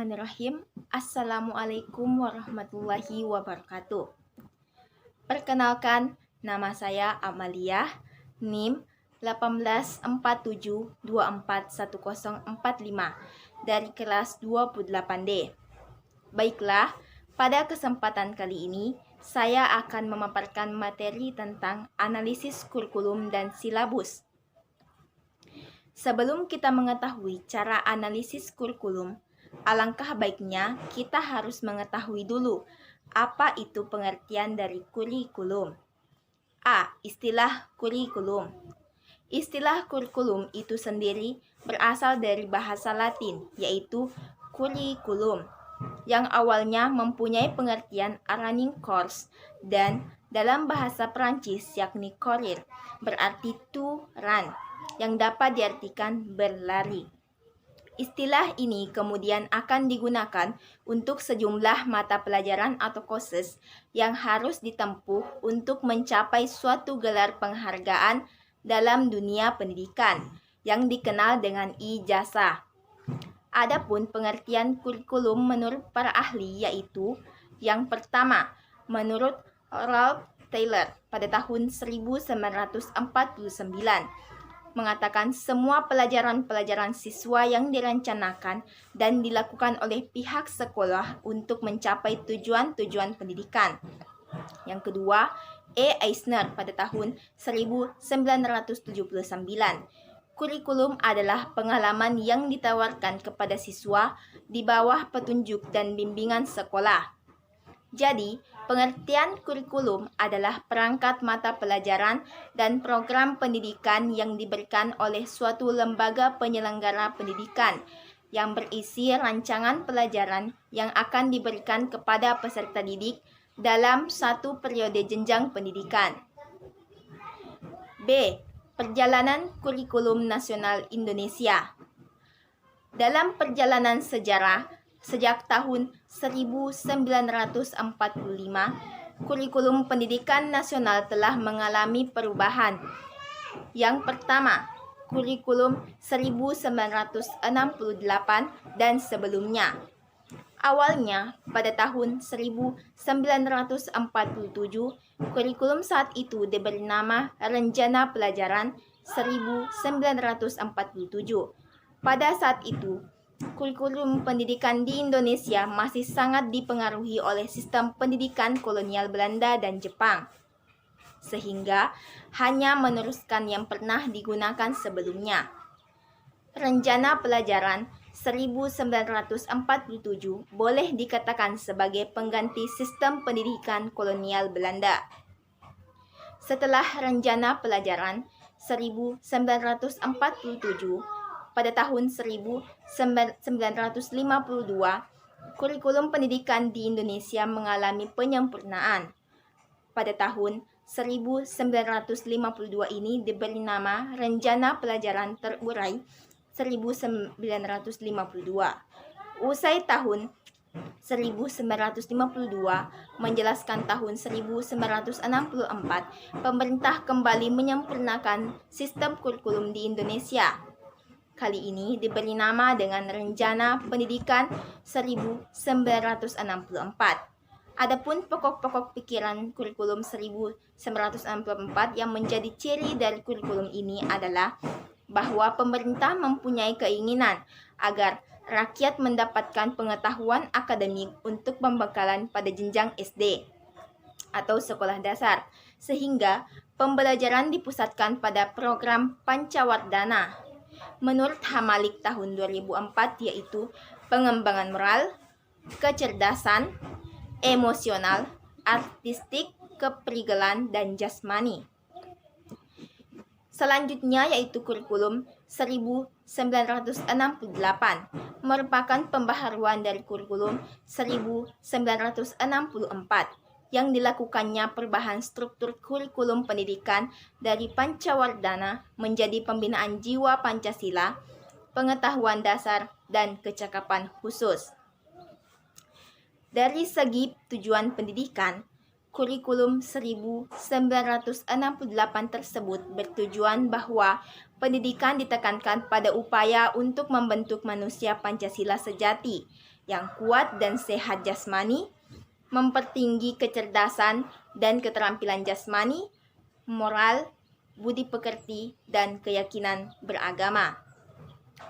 Bismillahirrahmanirrahim. Assalamualaikum warahmatullahi wabarakatuh. Perkenalkan, nama saya Amalia, NIM 1847241045 dari kelas 28D. Baiklah, pada kesempatan kali ini saya akan memaparkan materi tentang analisis kurikulum dan silabus. Sebelum kita mengetahui cara analisis kurikulum, alangkah baiknya kita harus mengetahui dulu apa itu pengertian dari kurikulum. A. Istilah kurikulum. Istilah kurikulum itu sendiri berasal dari bahasa Latin, yaitu curriculum, yang awalnya mempunyai pengertian running course dan dalam bahasa Prancis yakni courir, berarti to run, yang dapat diartikan berlari. Istilah ini kemudian akan digunakan untuk sejumlah mata pelajaran atau courses yang harus ditempuh untuk mencapai suatu gelar penghargaan dalam dunia pendidikan yang dikenal dengan ijazah. Adapun pengertian kurikulum menurut para ahli yaitu yang pertama, menurut Ralph Taylor pada tahun 1949, mengatakan semua pelajaran-pelajaran siswa yang direncanakan dan dilakukan oleh pihak sekolah untuk mencapai tujuan-tujuan pendidikan. Yang kedua, E. Eisner pada tahun 1979. Kurikulum adalah pengalaman yang ditawarkan kepada siswa di bawah petunjuk dan bimbingan sekolah. Jadi, pengertian kurikulum adalah perangkat mata pelajaran dan program pendidikan yang diberikan oleh suatu lembaga penyelenggara pendidikan yang berisi rancangan pelajaran yang akan diberikan kepada peserta didik dalam satu periode jenjang pendidikan. B. Perjalanan Kurikulum Nasional Indonesia. Dalam perjalanan sejarah, sejak tahun 1945, kurikulum pendidikan nasional telah mengalami perubahan. Yang pertama, kurikulum 1968 dan sebelumnya. Awalnya, pada tahun 1947, kurikulum saat itu diberi nama Rencana Pelajaran 1947. Pada saat itu, kurikulum pendidikan di Indonesia masih sangat dipengaruhi oleh sistem pendidikan kolonial Belanda dan Jepang, sehingga hanya meneruskan yang pernah digunakan sebelumnya. Rencana Pelajaran 1947 boleh dikatakan sebagai pengganti sistem pendidikan kolonial Belanda. Setelah Rencana Pelajaran 1947, pada tahun 1952, kurikulum pendidikan di Indonesia mengalami penyempurnaan. Pada tahun 1952 ini diberi nama Rencana Pelajaran Terurai 1952. Usai tahun 1952 menjelaskan tahun 1964, pemerintah kembali menyempurnakan sistem kurikulum di Indonesia. Kali ini diberi nama dengan Rencana Pendidikan 1964. Adapun pokok-pokok pikiran kurikulum 1964 yang menjadi ciri dari kurikulum ini adalah bahwa pemerintah mempunyai keinginan agar rakyat mendapatkan pengetahuan akademik untuk pembekalan pada jenjang SD atau sekolah dasar, sehingga pembelajaran dipusatkan pada program Pancawardhana. Menurut Hamalik tahun 2004, yaitu pengembangan moral, kecerdasan, emosional, artistik, keprigelan, dan jasmani. Selanjutnya yaitu kurikulum 1968 merupakan pembaharuan dari kurikulum 1964 yang dilakukannya perubahan struktur kurikulum pendidikan dari Pancawardhana menjadi pembinaan jiwa Pancasila, pengetahuan dasar, dan kecakapan khusus. Dari segi tujuan pendidikan, kurikulum 1968 tersebut bertujuan bahwa pendidikan ditekankan pada upaya untuk membentuk manusia Pancasila sejati yang kuat dan sehat jasmani, mempertinggi kecerdasan dan keterampilan jasmani, moral, budi pekerti, dan keyakinan beragama.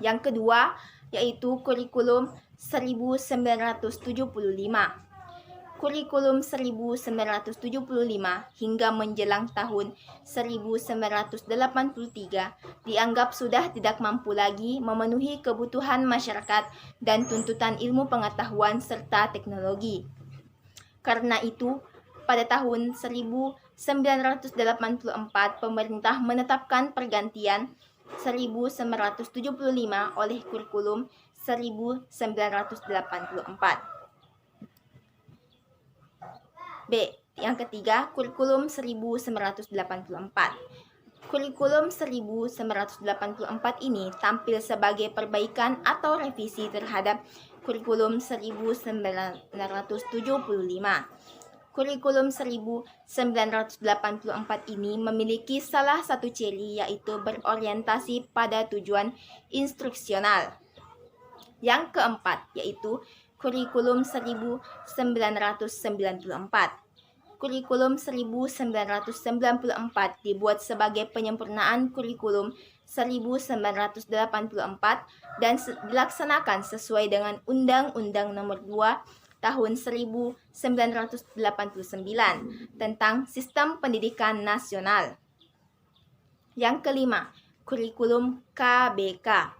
Yang kedua, yaitu kurikulum 1975. Kurikulum 1975 hingga menjelang tahun 1983 dianggap sudah tidak mampu lagi memenuhi kebutuhan masyarakat dan tuntutan ilmu pengetahuan serta teknologi. Karena itu, pada tahun 1984 pemerintah menetapkan pergantian 1975 oleh kurikulum 1984. B. Yang ketiga, kurikulum 1984. Kurikulum 1984 ini tampil sebagai perbaikan atau revisi terhadap kurikulum 1975. Kurikulum 1984 ini memiliki salah satu ciri, yaitu berorientasi pada tujuan instruksional. Yang keempat, yaitu kurikulum 1994. Kurikulum 1994 dibuat sebagai penyempurnaan kurikulum 1984 dan dilaksanakan sesuai dengan Undang-Undang Nomor 2 Tahun 1989 tentang Sistem Pendidikan Nasional. Yang kelima, kurikulum KBK.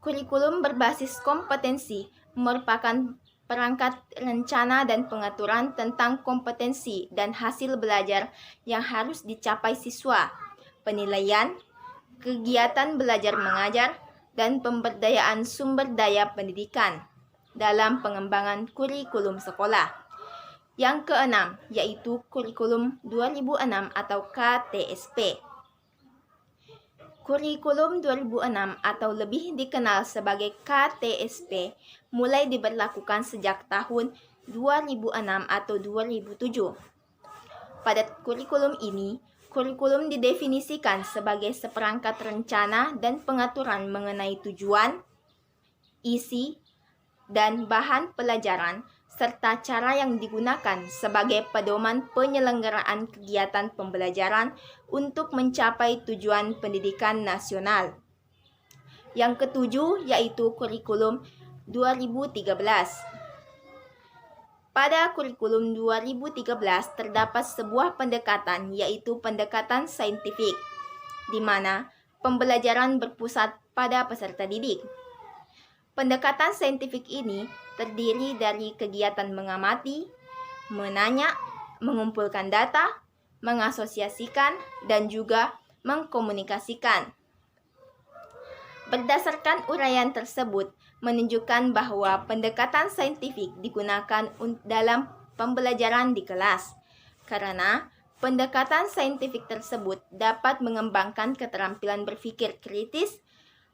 Kurikulum berbasis kompetensi merupakan perangkat rencana dan pengaturan tentang kompetensi dan hasil belajar yang harus dicapai siswa, penilaian, kegiatan belajar mengajar, dan pemberdayaan sumber daya pendidikan dalam pengembangan kurikulum sekolah. Yang keenam, yaitu kurikulum 2006 atau KTSP. Kurikulum 2006 atau lebih dikenal sebagai KTSP mulai diberlakukan sejak tahun 2006 atau 2007. Pada kurikulum ini, kurikulum didefinisikan sebagai seperangkat rencana dan pengaturan mengenai tujuan, isi, dan bahan pelajaran serta cara yang digunakan sebagai pedoman penyelenggaraan kegiatan pembelajaran untuk mencapai tujuan pendidikan nasional. Yang ketujuh, yaitu kurikulum 2013. Pada kurikulum 2013 terdapat sebuah pendekatan, yaitu pendekatan saintifik, di mana pembelajaran berpusat pada peserta didik. Pendekatan saintifik ini terdiri dari kegiatan mengamati, menanya, mengumpulkan data, mengasosiasikan, dan juga mengkomunikasikan. Berdasarkan uraian tersebut, menunjukkan bahwa pendekatan saintifik digunakan dalam pembelajaran di kelas, karena pendekatan saintifik tersebut dapat mengembangkan keterampilan berpikir kritis,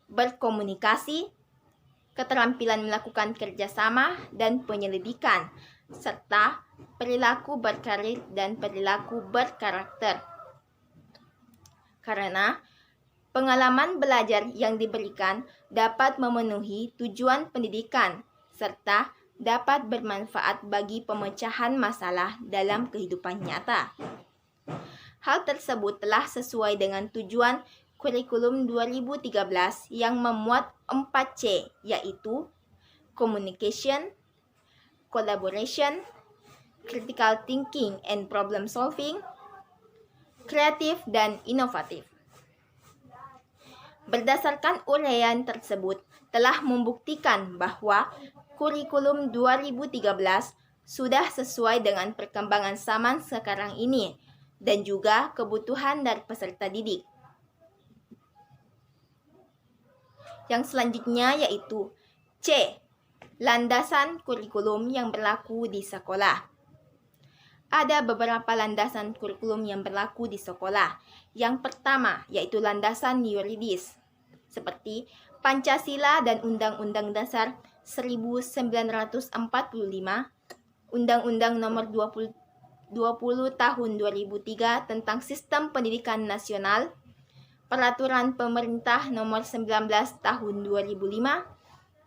berkomunikasi, keterampilan melakukan kerjasama dan penyelidikan, serta perilaku berkarir dan perilaku berkarakter. Karena pengalaman belajar yang diberikan dapat memenuhi tujuan pendidikan, serta dapat bermanfaat bagi pemecahan masalah dalam kehidupan nyata. Hal tersebut telah sesuai dengan tujuan kurikulum 2013 yang memuat 4C, yaitu communication, collaboration, critical thinking and problem solving, kreatif, dan inovatif. Berdasarkan uraian tersebut telah membuktikan bahwa kurikulum 2013 sudah sesuai dengan perkembangan zaman sekarang ini dan juga kebutuhan dari peserta didik. Yang selanjutnya yaitu C. Landasan kurikulum yang berlaku di sekolah. Ada beberapa landasan kurikulum yang berlaku di sekolah. Yang pertama yaitu landasan yuridis, seperti Pancasila dan Undang-Undang Dasar 1945, Undang-Undang Nomor 20 Tahun 2003 tentang Sistem Pendidikan Nasional, Peraturan Pemerintah Nomor 19 Tahun 2005,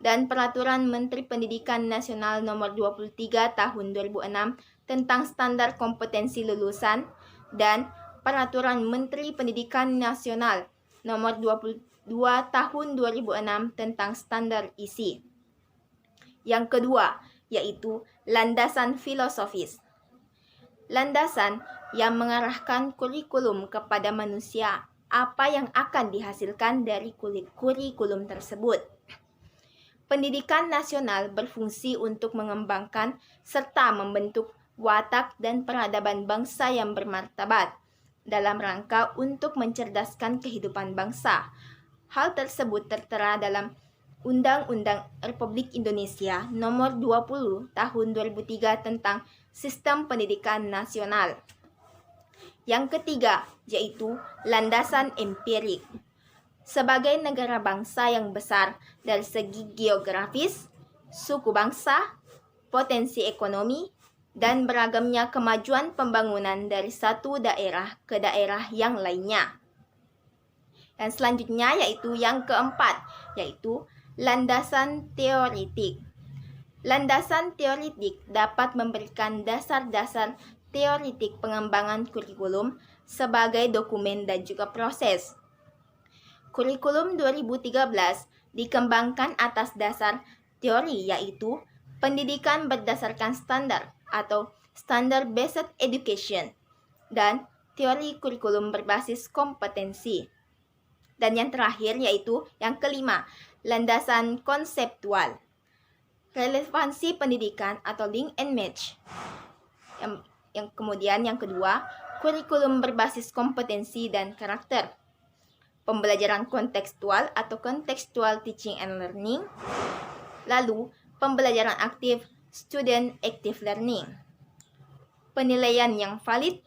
dan Peraturan Menteri Pendidikan Nasional Nomor 23 Tahun 2006 tentang standar kompetensi lulusan dan Peraturan Menteri Pendidikan Nasional Nomor 22 Tahun 2006 tentang standar isi. Yang kedua, yaitu landasan filosofis. Landasan yang mengarahkan kurikulum kepada manusia apa yang akan dihasilkan dari kurikulum tersebut. Pendidikan nasional berfungsi untuk mengembangkan serta membentuk watak dan peradaban bangsa yang bermartabat dalam rangka untuk mencerdaskan kehidupan bangsa. Hal tersebut tertera dalam Undang-Undang Republik Indonesia Nomor 20 Tahun 2003 tentang Sistem Pendidikan Nasional. Yang ketiga, yaitu landasan empirik. Sebagai negara bangsa yang besar dari segi geografis, suku bangsa, potensi ekonomi, dan beragamnya kemajuan pembangunan dari satu daerah ke daerah yang lainnya. Dan selanjutnya yaitu yang keempat, yaitu landasan teoritik. Landasan teoritik dapat memberikan dasar-dasar teoritik pengembangan kurikulum sebagai dokumen dan juga proses. Kurikulum 2013 dikembangkan atas dasar teori yaitu pendidikan berdasarkan standar atau standard-based education dan teori kurikulum berbasis kompetensi. Dan yang terakhir yaitu yang kelima, landasan konseptual. Relevansi pendidikan atau link and match. Kemudian yang kedua, kurikulum berbasis kompetensi dan karakter. Pembelajaran kontekstual atau contextual teaching and learning. Lalu, pembelajaran aktif, student active learning. Penilaian yang valid,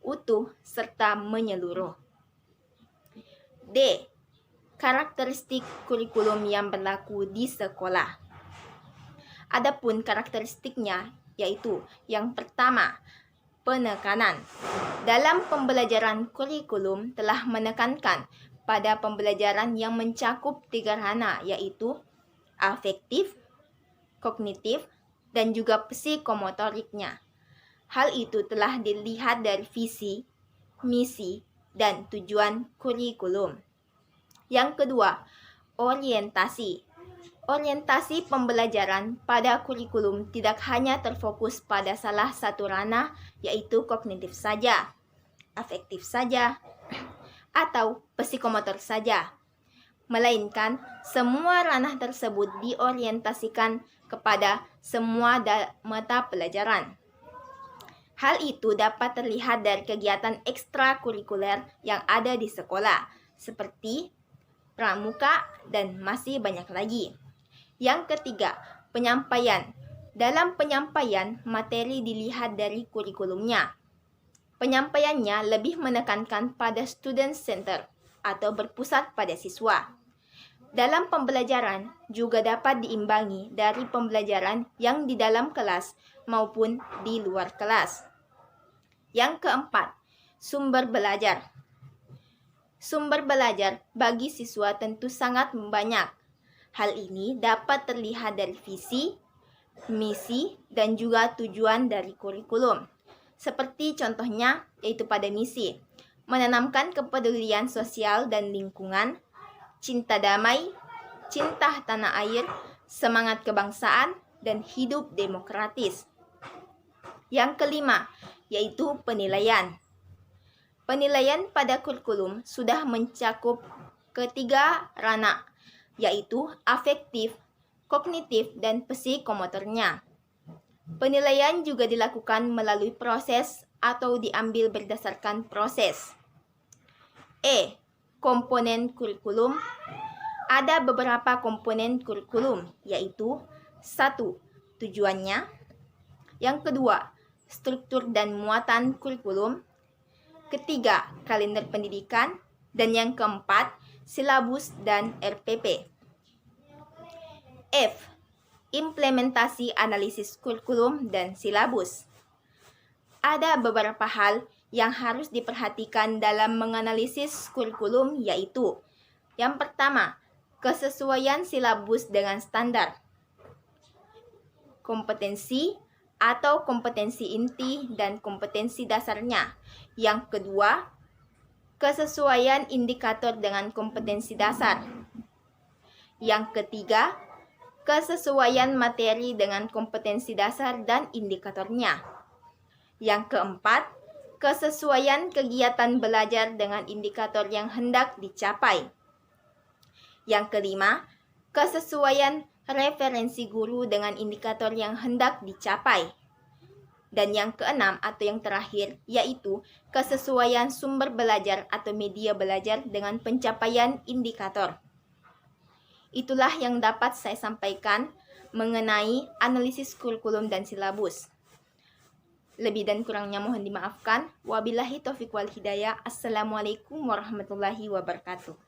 utuh, serta menyeluruh. D. Karakteristik kurikulum yang berlaku di sekolah. Adapun karakteristiknya yaitu yang pertama, penekanan. Dalam pembelajaran kurikulum telah menekankan pada pembelajaran yang mencakup tiga ranah yaitu afektif, kognitif, dan juga psikomotoriknya. Hal itu telah dilihat dari visi, misi, dan tujuan kurikulum. Yang kedua, orientasi. Orientasi pembelajaran pada kurikulum tidak hanya terfokus pada salah satu ranah yaitu kognitif saja, afektif saja, atau psikomotor saja, melainkan semua ranah tersebut diorientasikan kepada semua mata pelajaran. Hal itu dapat terlihat dari kegiatan ekstrakurikuler yang ada di sekolah, seperti pramuka dan masih banyak lagi. Yang ketiga, penyampaian. Dalam penyampaian, materi dilihat dari kurikulumnya. Penyampaiannya lebih menekankan pada student center atau berpusat pada siswa. Dalam pembelajaran juga dapat diimbangi dari pembelajaran yang di dalam kelas maupun di luar kelas. Yang keempat, sumber belajar. Sumber belajar bagi siswa tentu sangat banyak. Hal ini dapat terlihat dari visi, misi, dan juga tujuan dari kurikulum. Seperti contohnya yaitu pada misi, menanamkan kepedulian sosial dan lingkungan, cinta damai, cinta tanah air, semangat kebangsaan, dan hidup demokratis. Yang kelima, yaitu penilaian. Penilaian pada kurikulum sudah mencakup ketiga ranah, yaitu afektif, kognitif, dan psikomotornya. Penilaian juga dilakukan melalui proses atau diambil berdasarkan proses. E. Komponen kurikulum. Ada beberapa komponen kurikulum, yaitu 1. Tujuannya. Yang kedua, struktur dan muatan kurikulum. Ketiga, kalender pendidikan. Dan yang keempat, silabus dan RPP. F. Implementasi analisis kurikulum dan silabus. Ada beberapa hal yang harus diperhatikan dalam menganalisis kurikulum yaitu yang pertama, kesesuaian silabus dengan standar, kompetensi atau kompetensi inti dan kompetensi dasarnya. Yang kedua, kesesuaian indikator dengan kompetensi dasar. Yang ketiga, kesesuaian materi dengan kompetensi dasar dan indikatornya. Yang keempat, kesesuaian kegiatan belajar dengan indikator yang hendak dicapai. Yang kelima, kesesuaian referensi guru dengan indikator yang hendak dicapai. Dan yang keenam atau yang terakhir yaitu kesesuaian sumber belajar atau media belajar dengan pencapaian indikator. Itulah yang dapat saya sampaikan mengenai analisis kurikulum dan silabus. Lebih dan kurangnya mohon dimaafkan. Wabillahi taufiq wal hidayah. Assalamualaikum warahmatullahi wabarakatuh.